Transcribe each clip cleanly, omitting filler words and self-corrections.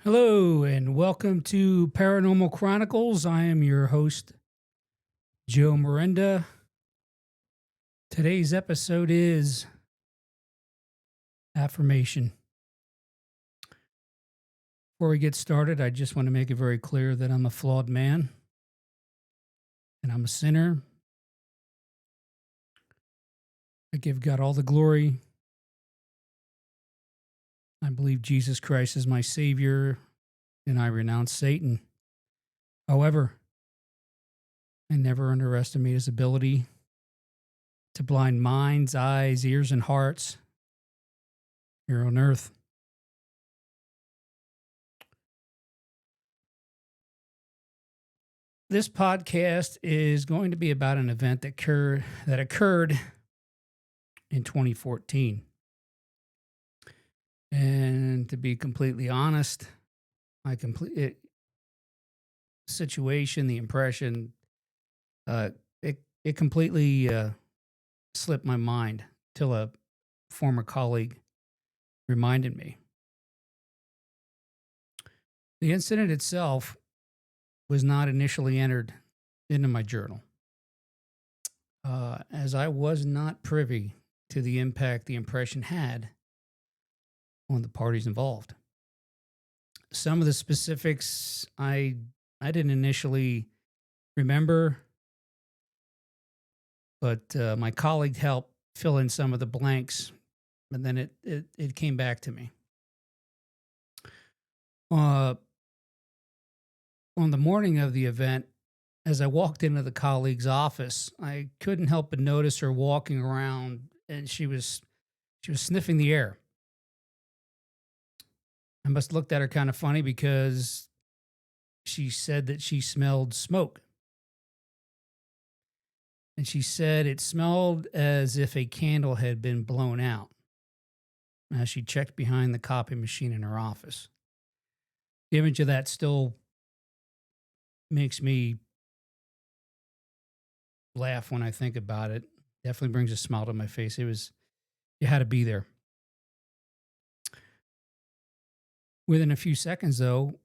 Hello, and welcome to Paranormal Chronicles. I am your host, Joe Miranda. Today's episode is Affirmation. Before we get started, I just want to make it very clear that I'm a flawed man and I'm a sinner. I give God all the glory. I believe Jesus Christ is my Savior, and I renounce Satan. However, I never underestimate his ability to blind minds, eyes, ears, and hearts here on earth. This podcast is going to be about an event that occurred in 2014. And to be completely honest, situation, the impression, it completely slipped my mind till a former colleague reminded me. The incident itself was not initially entered into my journal, as I was not privy to the impact the impression had on the parties involved. Some of the specifics I didn't initially remember, but my colleague helped fill in some of the blanks, and then it came back to me. Uh, on the morning of the event, as I walked into the colleague's office, I couldn't help but notice her walking around, and she was sniffing the air. I must have looked at her kind of funny because she said that she smelled smoke. And she said it smelled as if a candle had been blown out as she checked behind the copy machine in her office. The image of that still makes me laugh when I think about it. Definitely brings a smile to my face. You had to be there. Within a few seconds, though,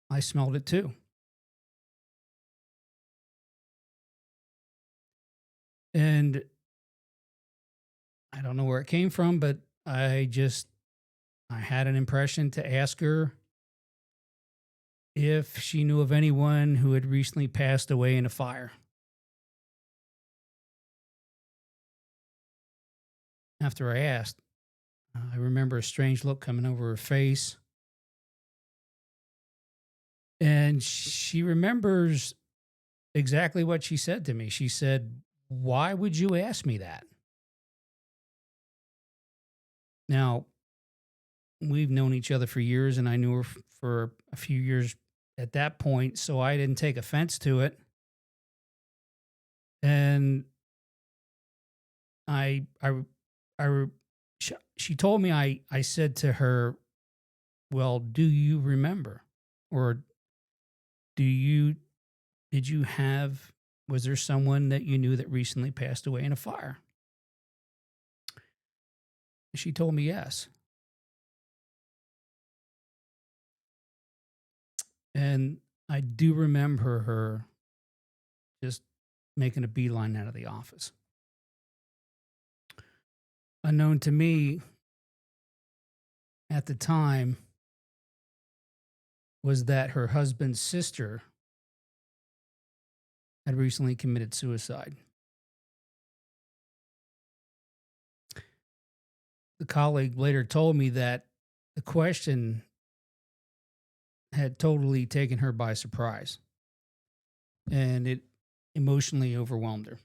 I smelled it too. And I don't know where it came from, but I had an impression to ask her if she knew of anyone who had recently passed away in a fire. After I asked, I remember a strange look coming over her face. And she remembers exactly what she said to me. She said, "Why would you ask me that?" Now, we've known each other for years, and I knew her for a few years at that point, so I didn't take offense to it. And I, I, I, she told me I said to her, "Well, do you remember, or do you did you have was there someone that you knew that recently passed away in a fire?" She told me yes. And I do remember her just making a beeline out of the office. Unknown to me at the time was that her husband's sister had recently committed suicide. The colleague later told me that the question had totally taken her by surprise and it emotionally overwhelmed her.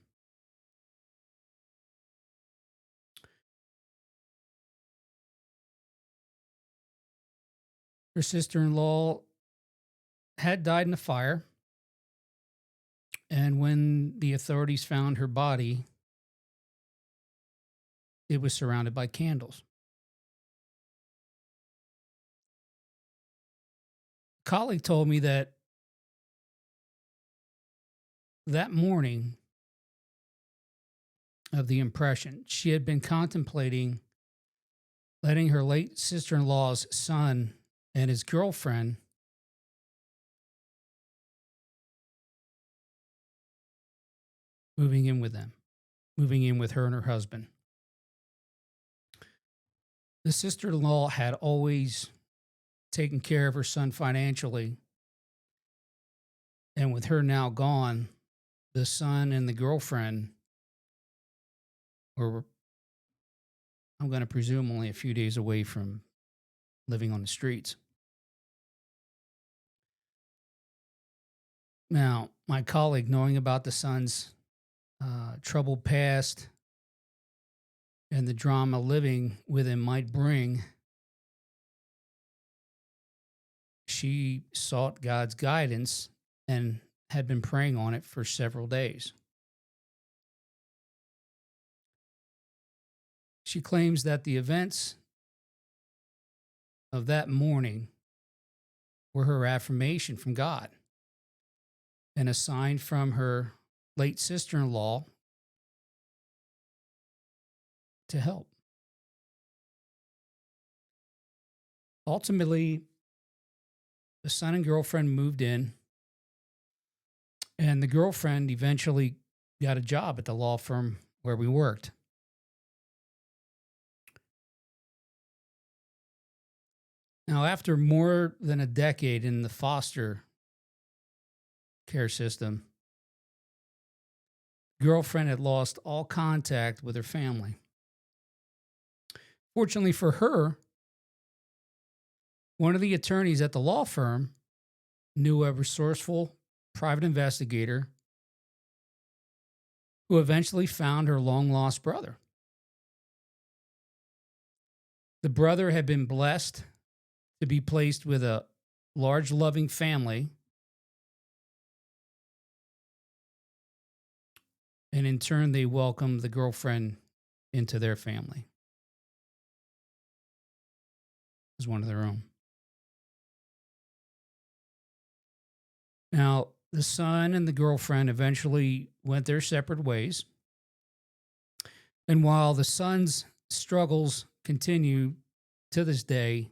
Her sister in law had died in a fire, and when the authorities found her body, it was surrounded by candles. A colleague told me that that morning of the impression, she had been contemplating letting her late sister-in-law's son and his girlfriend moving in with them, moving in with her and her husband. The sister-in-law had always taken care of her son financially, and with her now gone, the son and the girlfriend were, I'm going to presume, only a few days away from living on the streets. Now, my colleague, knowing about the son's troubled past and the drama living with him might bring, she sought God's guidance and had been praying on it for several days. She claims that the events of that morning were her affirmation from God and a sign from her late sister-in-law to help. Ultimately, the son and girlfriend moved in, and the girlfriend eventually got a job at the law firm where we worked. Now, after more than a decade in the foster care system, girlfriend had lost all contact with her family. Fortunately for her, one of the attorneys at the law firm knew a resourceful private investigator who eventually found her long-lost brother. The brother had been blessed to be placed with a large, loving family, and in turn, they welcomed the girlfriend into their family as one of their own. Now, the son and the girlfriend eventually went their separate ways. And while the son's struggles continue to this day,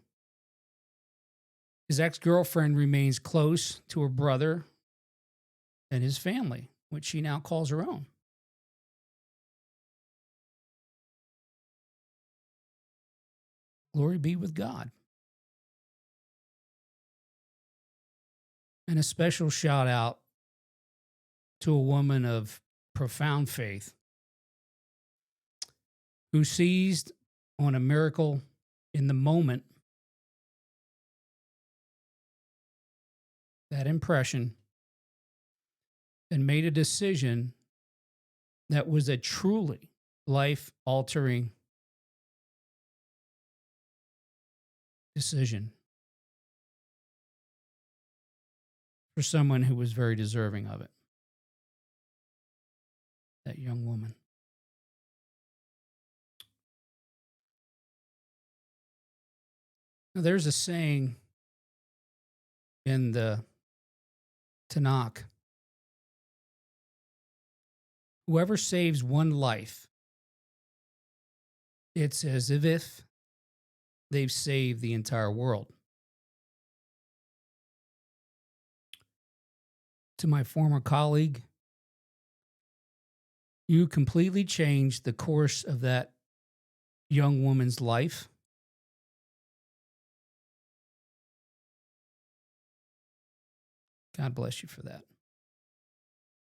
his ex-girlfriend remains close to her brother and his family, which she now calls her own. Glory be with God. And a special shout out to a woman of profound faith who seized on a miracle in the moment, that impression, and made a decision that was a truly life-altering decision for someone who was very deserving of it, that young woman. Now, there's a saying in the Tanakh: whoever saves one life, it's as if they've saved the entire world. To my former colleague, you completely changed the course of that young woman's life. God bless you for that.